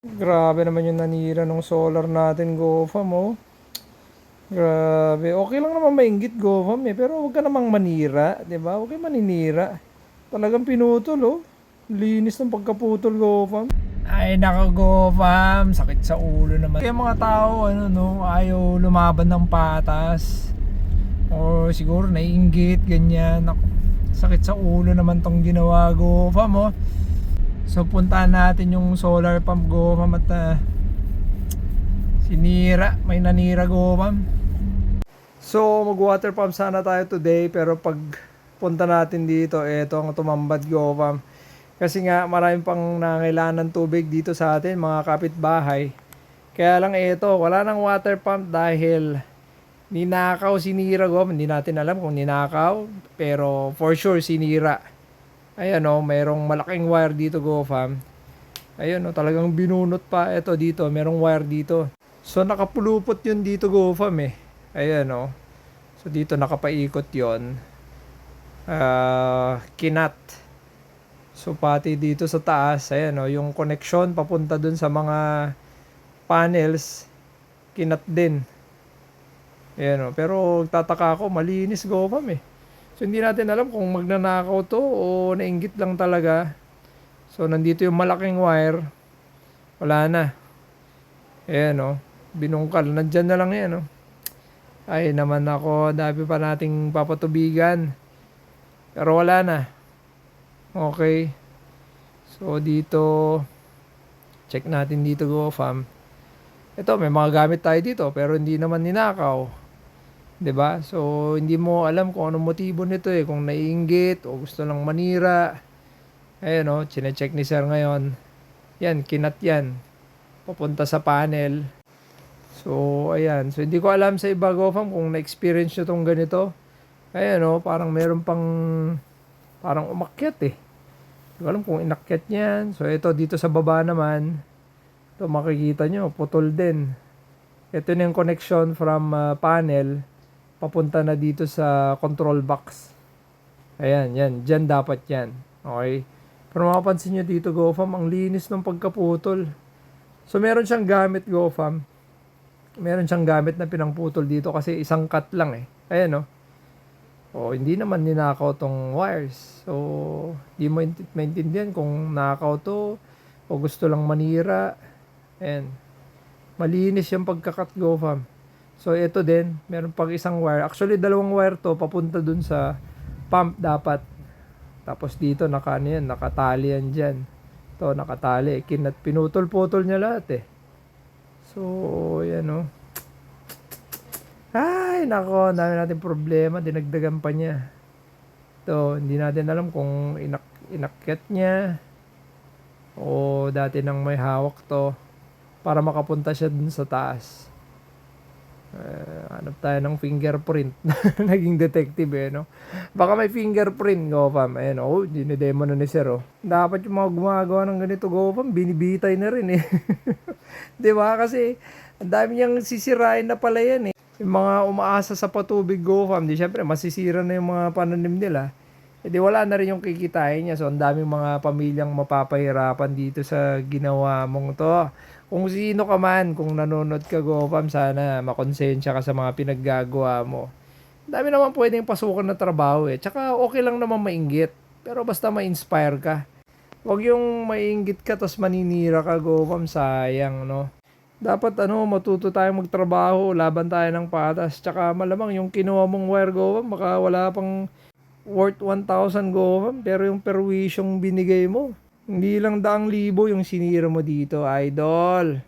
Grabe naman yung nanira ng solar natin, GoFam, oh. Grabe. Okay lang naman mainggit, GoFam, eh. Pero huwag ka namang manira, 'di ba? Huwag kang maninira. Talagang pinutol, oh. Linis ng pagkaputol, GoFam. Ay, nako, GoFam. Sakit sa ulo naman. Kaya mga tao, ano, no, ayaw lumaban ng patas. O siguro naiinggit, ganyan. Nako, sakit sa ulo naman tong ginawa, GoFam, oh. So puntahan natin yung solar pump, GoFam, at sinira, may nanira, GoFam. So mag water pump sana tayo today, pero pag punta natin dito, eto ang tumambad, GoFam. Kasi nga maraming pang nangailangan ng tubig dito sa atin, mga kapitbahay. Kaya lang eto, wala nang water pump dahil ninakaw, sinira, GoFam. Hindi natin alam kung ninakaw, pero for sure sinira. Ayan, oh, mayroong malaking wire dito, GoFam. Ayun, oh, talagang binunot pa. Ito dito, merong wire dito. So nakapulupot yun dito, GoFam, eh. Ayan, oh. So dito nakapaikot yon. Kinat. So pati dito sa taas, ayan, oh, yung connection papunta dun sa mga panels, kinat din. Ayan, oh. Pero tataka ako, malinis, GoFam, eh. So hindi natin alam kung magnanakaw to o nainggit lang talaga. So nandito yung malaking wire. Wala na. Ayan, oh. Binungkal. Nandyan na lang yan, oh. Ay naman ako, dami pa nating papatubigan. Pero wala na. Okay. So dito, check natin dito, GoFam. Ito, may mga gamit tayo dito pero hindi naman ninakaw. 'Di ba? So hindi mo alam kung anong motibo nito, eh, kung naiinggit o gusto lang manira. Ayan, oh, chine-check ni sir ngayon. Yan, kinat yan. Papunta sa panel. So ayan. So hindi ko alam sa iba, GoFam, kung na-experience nyo tong ganito. Ayan, oh, parang meron pang parang umakyat, eh. Hindi ko alam kung inakyat niyan. So ito dito sa baba naman. Ito makikita nyo, putol din. Ito na yung connection from panel papunta na dito sa control box. Ayan, yan. Diyan dapat yan. Okay. Pero mapapansin nyo dito, GoFam, ang linis ng pagkaputol. So meron siyang gamit, GoFam. Meron siyang gamit na pinangputol dito kasi isang cut lang, eh. Ayan, no. O hindi naman ninakaw tong wires. So di mo maintindihan kung nakaw to o gusto lang manira. Ayan. Malinis yung pagkakat, GoFam. So ito din, meron pang isang wire. Actually dalawang wire to papunta dun sa pump dapat. Tapos dito nakatali yan dyan. Ito nakatali. Pinutol-putol niya lahat, eh. So yan, oh. Ay, nako, dami natin problema, dinagdagan pa niya. Ito, hindi natin alam kung inakyat niya o dati nang may hawak to para makapunta siya dun sa taas. Hanap tayo ng fingerprint. Naging detective, eh, no? Baka may fingerprint, GoFam. Ayan, oh, dinidemo na ni sir, oh. Dapat yung mga gumagawa ng ganito, GoFam, binibitay na rin, eh. Di ba? Kasi ang dami niyang sisirain na pala yan, eh. Yung mga umaasa sa patubig, GoFam, di syempre masisira na yung mga pananim nila. E di wala na rin yung kikitain niya. So ang daming mga pamilyang mapapahirapan dito sa ginawa mong to. Kung sino ka man, kung nanonood ka, GoFam, sana makonsensya ka sa mga pinaggagawa mo. Ang dami naman pwedeng pasukan na trabaho, eh. Tsaka okay lang naman mainggit. Pero basta ma-inspire ka. Huwag yung mainggit ka tapos maninira ka, GoFam, sayang, no? Dapat matuto tayong magtrabaho, laban tayo ng patas. Tsaka malamang yung kinuha mong wire, GoFam, baka wala pang worth 1,000, GoFam, pero yung perwisyong binigay mo, hindi lang 100,000 yung sinira mo dito, idol.